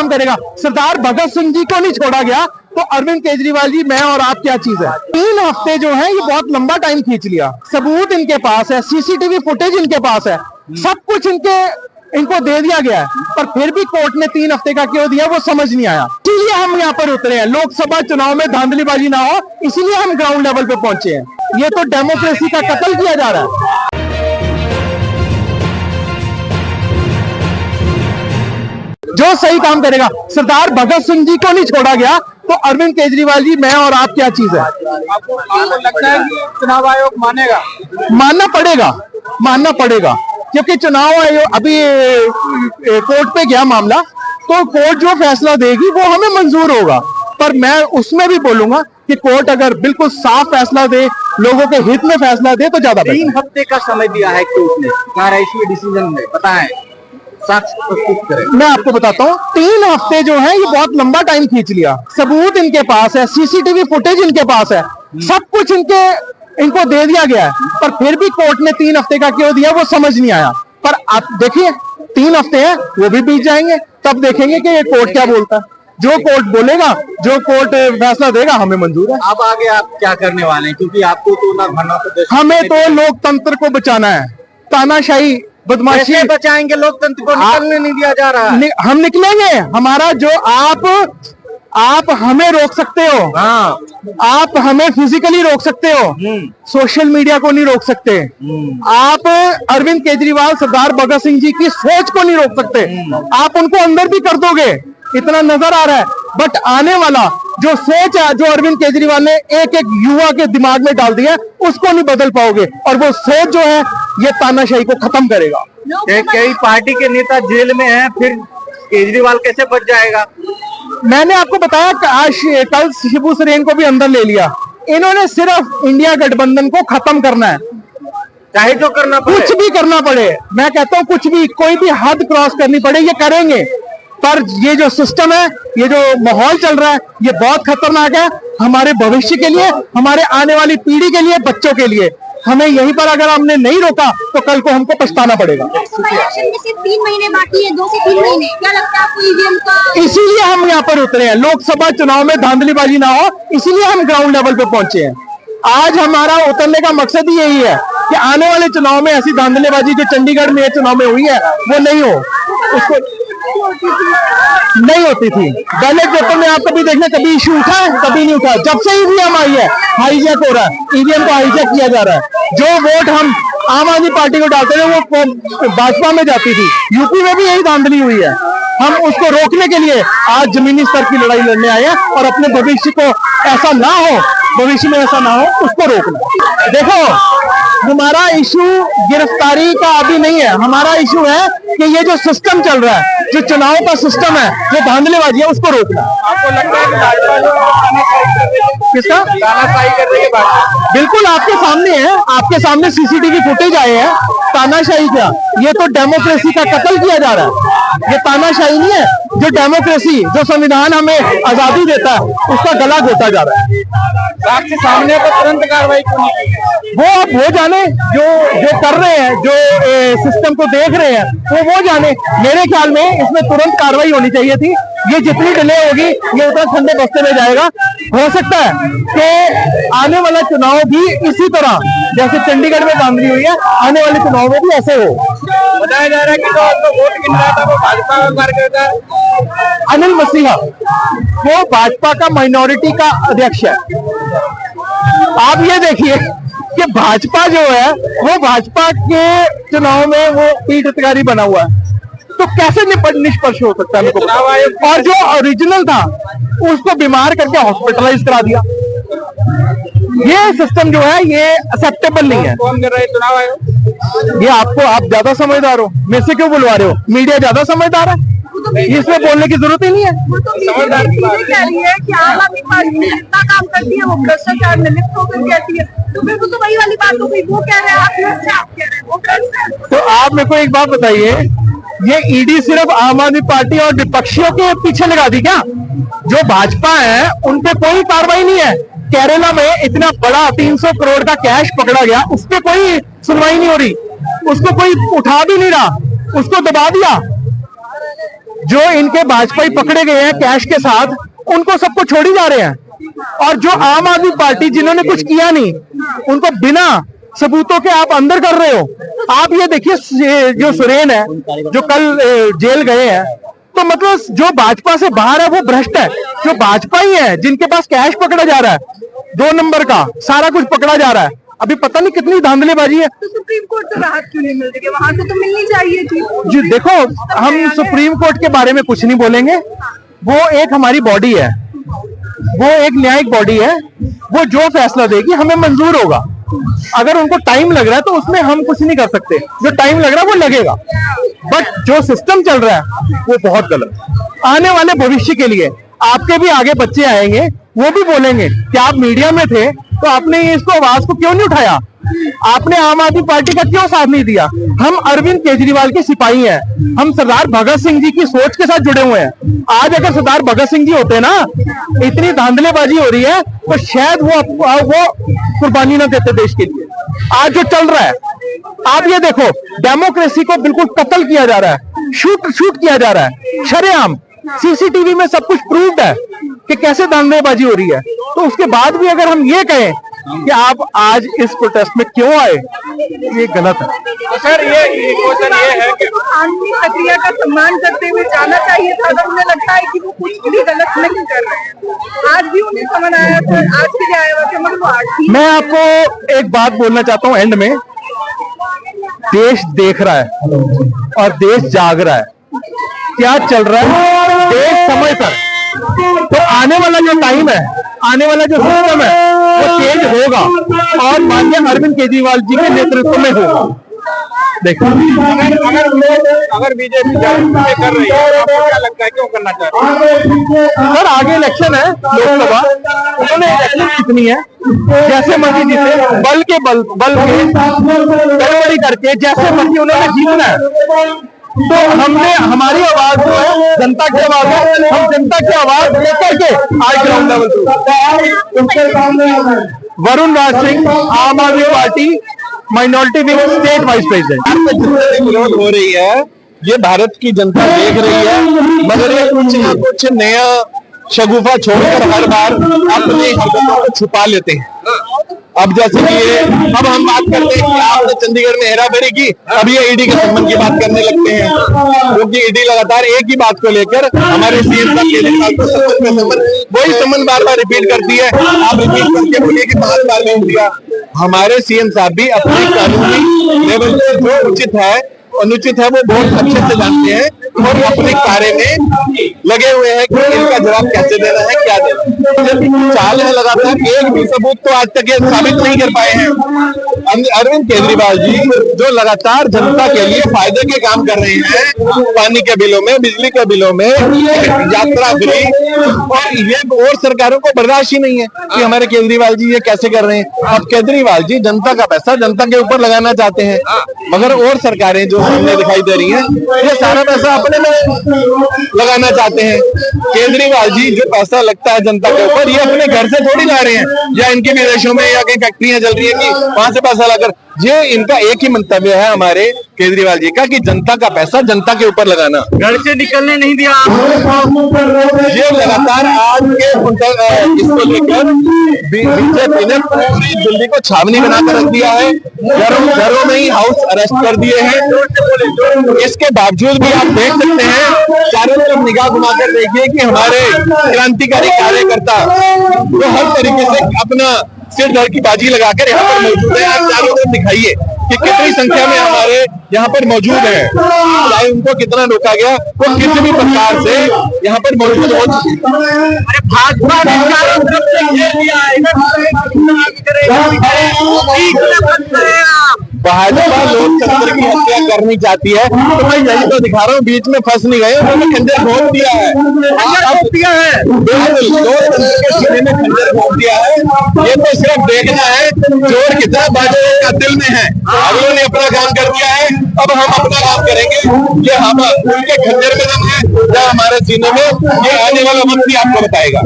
काम करेगा। सरदार भगत सिंह जी को नहीं छोड़ा गया तो अरविंद केजरीवाल जी, मैं और आप क्या चीज है। 3 हफ्ते जो है ये बहुत लंबा टाइम खींच लिया। सबूत इनके पास है, सीसीटीवी फुटेज इनके पास है, सब कुछ इनको दे दिया गया है, पर फिर भी कोर्ट ने 3 हफ्ते का क्यों दिया वो समझ नहीं आया। इसीलिए हम यहाँ पर उतरे हैं। लोकसभा चुनाव में धांधलीबाजी ना हो, इसीलिए हम ग्राउंड लेवल पे पहुंचे हैं। ये तो डेमोक्रेसी का कत्ल किया जा रहा है। जो सही काम करेगा, सरदार भगत सिंह जी को नहीं छोड़ा गया तो अरविंद केजरीवाल जी, मैं और आप क्या चीज है। आपको लगता है कि चुनाव आयोग मानेगा? मानना पड़ेगा क्योंकि चुनाव आयोग अभी कोर्ट पे गया मामला, तो कोर्ट जो फैसला देगी वो हमें मंजूर होगा। पर मैं उसमें भी बोलूंगा कि कोर्ट अगर बिल्कुल साफ फैसला दे, लोगों के हित में फैसला दे तो ज्यादा। 3 हफ्ते का समय दिया है कोर्ट ने कार्रवाई डिसीजन में, बताएं साक्ष्य प्रस्तुत करें। मैं आपको बताता हूँ, 3 हफ्ते जो है ये बहुत लंबा टाइम खींच लिया। सबूत इनके पास है, सीसीटीवी फुटेज इनके पास है, सब कुछ इनको दे दिया गया है, पर फिर भी कोर्ट ने 3 हफ्ते का क्यों दिया वो समझ नहीं आया। पर आप देखिए 3 हफ्ते हैं वो भी बीत जाएंगे, तब देखेंगे कि ये कोर्ट क्या बोलता है। जो कोर्ट बोलेगा, जो कोर्ट फैसला देगा हमें मंजूर है। अब आगे आप क्या करने वाले हैं, क्योंकि आपको तो ना भरना तो हमें तो लोकतंत्र को बचाना है। तानाशाही बदमाशी बचाएंगे, लोकतंत्र को निकलने नहीं दिया जा रहा है। हम निकलेंगे। हमारा जो आप हमें रोक सकते हो, हाँ, आप हमें फिजिकली रोक सकते हो, सोशल मीडिया को नहीं रोक सकते। आप अरविंद केजरीवाल, सरदार भगत सिंह जी की सोच को नहीं रोक सकते। आप उनको अंदर भी कर दोगे, इतना नजर आ रहा है, बट आने वाला जो सोच है, जो अरविंद केजरीवाल ने एक एक युवा के दिमाग में डाल दिया, उसको नहीं बदल पाओगे। और वो सोच जो है ये तानाशाही को खत्म करेगा। कई पार्टी के नेता जेल में हैं, फिर केजरीवाल कैसे बच जाएगा? मैंने आपको बताया कल शिबू सोरेन को भी अंदर ले लिया। इन्होंने सिर्फ इंडिया गठबंधन को खत्म करना है, चाहे जो करना पड़े, कुछ भी करना पड़े। मैं कहता हूँ कुछ भी, कोई भी हद क्रॉस करनी पड़े, ये करेंगे। पर ये जो सिस्टम है, ये जो माहौल चल रहा है, ये बहुत खतरनाक है हमारे भविष्य के लिए, हमारे आने वाली पीढ़ी के लिए, बच्चों के लिए। हमें यहीं पर अगर हमने नहीं रोका तो कल को हमको पछताना पड़ेगा। इलेक्शन में सिर्फ 3 महीने बाकी है, 2 से 3 महीने। क्या लगता है आपको ईवीएम का? इसीलिए हम यहाँ पर उतरे हैं। लोकसभा चुनाव में धांधलीबाजी ना हो, इसीलिए हम ग्राउंड लेवल पे पहुंचे हैं। आज हमारा उतरने का मकसद ही यही है कि आने वाले चुनाव में ऐसी धांधलीबाजी जो चंडीगढ़ में चुनाव में हुई है वो नहीं हो, उसको नहीं होती थी। बैलेट पेपर में आप कभी देखना, कभी इशू उठा है, कभी नहीं उठा। जब से ईवीएम आई है हाईजैक हो रहा है, ईवीएम को हाईजैक किया जा रहा है। जो वोट हम आम आदमी पार्टी को डालते थे वो भाजपा में जाती थी। यूपी में भी यही धांधली हुई है। हम उसको रोकने के लिए आज जमीनी स्तर की लड़ाई लड़ने आए हैं और अपने भविष्य को ऐसा ना हो, भविष्य में ऐसा ना हो, उसको रोकना। देखो, हमारा इशू गिरफ्तारी का अभी नहीं है। हमारा इशू है कि ये जो सिस्टम चल रहा है, जो चुनाव का सिस्टम है, जो धांधलीबाजी है, उसको रोकना। आपको लगता है कि भाजपा जो किसका तानाशाही कर रही है भाजपा? बिल्कुल आपके सामने है, आपके सामने सीसीटीवी फुटेज आए हैं। तानाशाही क्या, ये तो डेमोक्रेसी का कत्ल किया जा रहा है। ये तानाशाही नहीं है। जो डेमोक्रेसी, जो संविधान हमें आजादी देता है, उसका गला घोटा जा रहा है। आपके सामने तो तुरंत कार्रवाई क्यों नहीं? वो आप वो जाने, जो कर रहे हैं, जो सिस्टम को देख रहे हैं, वो जाने। मेरे ख्याल में इसमें तुरंत कार्रवाई होनी चाहिए थी। ये जितनी डिले होगी ये उतना ठंडे बस्ते में जाएगा। हो सकता है कि आने वाला चुनाव भी इसी तरह, जैसे चंडीगढ़ में धांधली हुई है, आने वाले चुनाव में भी ऐसे हो। बताया जा रहा है कि जो वोट गिन रहा था वो भाजपा का कार्यकर्ता है। अनिल मसीहा, वो भाजपा का माइनॉरिटी का अध्यक्ष है। आप ये देखिए कि भाजपा जो है वो भाजपा के चुनाव में वो पीठ अधिकारी बना हुआ है, तो कैसे निष्पक्ष हो सकता है? चुनाव आयोग और जो ओरिजिनल था उसको बीमार करके हॉस्पिटलाइज करा दिया। ये सिस्टम जो है ये एक्सेप्टेबल नहीं है। कौन कर रहा है चुनाव आयोग? ये आप ज्यादा समझदार हो, मेरे से क्यों बुलवा रहे हो? मीडिया ज्यादा समझदार है, इसमें बोलने की जरूरत ही नहीं है। समझदार कह रही है कि आम आदमी पार्टी जितना काम करती है वो भ्रष्टाचार में लिप्त होकर कहती है, तो फिर तो वही वाली बात हो गई। वो कह रहे हैं आप कह रहे हैं वो भ्रष्ट। तो आप मेरे को एक बात बताइए, ये ईडी सिर्फ आम आदमी पार्टी और विपक्षियों के पीछे लगा दी क्या? जो भाजपा है उन पे कोई कार्रवाई नहीं है। केरला में इतना बड़ा 300 करोड़ का कैश पकड़ा गया, उस पर कोई सुनवाई नहीं हो रही, उसको कोई उठा भी नहीं रहा, उसको दबा दिया। जो इनके भाजपाई पकड़े गए हैं कैश के साथ, उनको सबको छोड़ी जा रहे हैं। और जो आम आदमी पार्टी जिन्होंने कुछ किया नहीं, उनको बिना सबूतों के आप अंदर कर रहे हो। आप ये देखिए जो सुरेन है, जो कल जेल गए हैं, तो मतलब जो भाजपा से बाहर है वो भ्रष्ट है। जो भाजपा ही है जिनके पास कैश पकड़ा जा रहा है, 2 नंबर का सारा कुछ पकड़ा जा रहा है। अभी पता नहीं कितनी धांधलीबाजी है। तो सुप्रीम कोर्ट से राहत क्यों नहीं मिल रही है? वहां से तो मिलनी चाहिए थी। जी देखो, हम सुप्रीम कोर्ट के बारे में कुछ नहीं बोलेंगे। वो एक हमारी बॉडी है, वो एक न्यायिक बॉडी है। वो जो फैसला देगी हमें मंजूर होगा। अगर उनको टाइम लग रहा है तो उसमें हम कुछ नहीं कर सकते। जो टाइम लग रहा है वो लगेगा, बट जो सिस्टम चल रहा है वो बहुत गलत। आने वाले भविष्य के लिए आपके भी आगे बच्चे आएंगे, वो भी बोलेंगे कि आप मीडिया में थे तो आपने इसको आवाज को क्यों नहीं उठाया, आपने आम आदमी पार्टी का क्यों साथ नहीं दिया। हम अरविंद केजरीवाल के सिपाही हैं, हम सरदार भगत सिंह जी की सोच के साथ जुड़े हुए हैं। आज अगर सरदार भगत सिंह जी होते ना, इतनी धांधलेबाजी हो रही है तो शायद वो कुर्बानी ना देते देश के लिए। आज जो चल रहा है, आप ये देखो, डेमोक्रेसी को बिल्कुल कत्ल किया जा रहा है, शूट किया जा रहा है शरेआम। सीसीटीवी में सब कुछ प्रूव्ड है कि कैसे धांधलेबाजी हो रही है। तो उसके बाद भी अगर हम ये कहें कि आप आज इस प्रोटेस्ट में क्यों आए, ये गलत है। तो सर ये क्वेश्चन ये है कि कानूनी प्रक्रिया का सम्मान करते हुए जाना चाहिए था। अगर उन्हें लगता है कि वो कुछ भी गलत नहीं कर रहे हैं। आज भी उन्हें समझ आया था, आज के लिए आया हुआ था, मगर वो आज भी। मैं आपको एक बात बोलना चाहता हूं एंड में, देश देख रहा है और देश जाग रहा है क्या चल रहा है देश समय पर। तो आने वाला जो टाइम है, आने वाला जो सिस्टम है वो चेंज होगा और माननीय अरविंद केजरीवाल जी के नेतृत्व में होगा। देखो, अगर बीजेपी कर रही है, आपको क्या लगता है क्यों करना चाह रही है? सर आगे इलेक्शन है लोकसभा, उन्होंने इलेक्शन जीतनी है, जैसे मर्जी जीते, बल के गड़बड़ी करके जैसे मर्जी उन्होंने जीतना है। तो हमने हमारी आवाज जो है जनता की आवाज है, हम जनता की आवाज लेकर के आज ग्राउंड लेवल पे। वरुण राज सिंह, आम आदमी party minority wing state wise president. जितने विरोध हो रही है ये भारत की जनता देख रही है, मगर ये कुछ ना कुछ नया शगुफा छोड़कर हर बार अपनी हरकतों को छुपा लेते हैं। अब जैसे कि ये, अब हम बात करते हैं कि आपने चंडीगढ़ में हेराफेरी की, अब ये ईडी के संबंध की बात करने लगते हैं, क्योंकि ईडी लगातार एक ही बात को लेकर हमारे सीएम साहब केजरीवाल को संबंध वही संबंध बार बार रिपीट करती है। आप रिपीट करके बोलिए कि 5 बार नहीं दिया। हमारे सीएम साहब भी अपने कानूनी लेवल पे जो उचित है अनुचित है वो बहुत अच्छे से जानते हैं और अपने कार्य में लगे हुए हैं कि इनका जवाब कैसे देना है, क्या देना है। चाल है लगातार, एक भी सबूत तो आज तक ये साबित नहीं कर पाए हैं। अरविंद केजरीवाल जी जो लगातार जनता के लिए फायदे के काम कर रहे हैं, पानी के बिलों में, बिजली के बिलों में, यात्रा फ्री, और ये और सरकारों को बर्दाश्त ही नहीं है कि हमारे केजरीवाल जी ये कैसे कर रहे हैं। अब केजरीवाल जी जनता का पैसा जनता के ऊपर लगाना चाहते हैं, मगर और सरकारें जो सामने दिखाई दे रही हैं ये सारा पैसा अपने में लगाना चाहते हैं। केजरीवाल जी जो पैसा लगता है जनता के ऊपर, ये अपने घर से थोड़ी ला रहे हैं या इनके विदेशों में या कहीं फैक्ट्रियां चल रही है कि वहां से पैसा लाकर। ये इनका एक ही मंतव्य है हमारे केजरीवाल जी का कि जनता का पैसा जनता के ऊपर लगाना। घर से निकलने नहीं दिया। ये लगातार आज के इसको लेकर बीजेपी ने पूरी दिल्ली को छावनी बनाकर रख दिया है, घरों में ही हाउस अरेस्ट कर दिए हैं। इसके बावजूद भी आप देख सकते हैं, चारों तरफ निगाह घुमाकर देखिए कि हमारे क्रांतिकारी कार्यकर्ता वो हर तरीके से अपना सिर धड़ की बाजी लगाकर यहाँ पर मौजूद है। आप चारों तरफ दिखाइए कि कितनी संख्या में हमारे यहाँ पर मौजूद है, चाहे उनको कितना रोका गया, वो किसी भी प्रकार से यहाँ पर मौजूद हो चुके भाजपा लोकतंत्र की हत्या करनी चाहती है। तो मैं यही तो दिखा रहा हूँ, बीच में फंस नहीं गए, उन्होंने खंजर घोंप दिया है, लोकतंत्र के सीने में खंजर घोंप दिया है। ये तो सिर्फ देखना है जोर कितना भाजपा का दिल में है। अगलों ने अपना काम कर दिया है, अब हम अपना काम करेंगे। ये हम उनके खंजर में दम है या हमारे सीने में, ये आने वाला वक्त ही आपको बताएगा।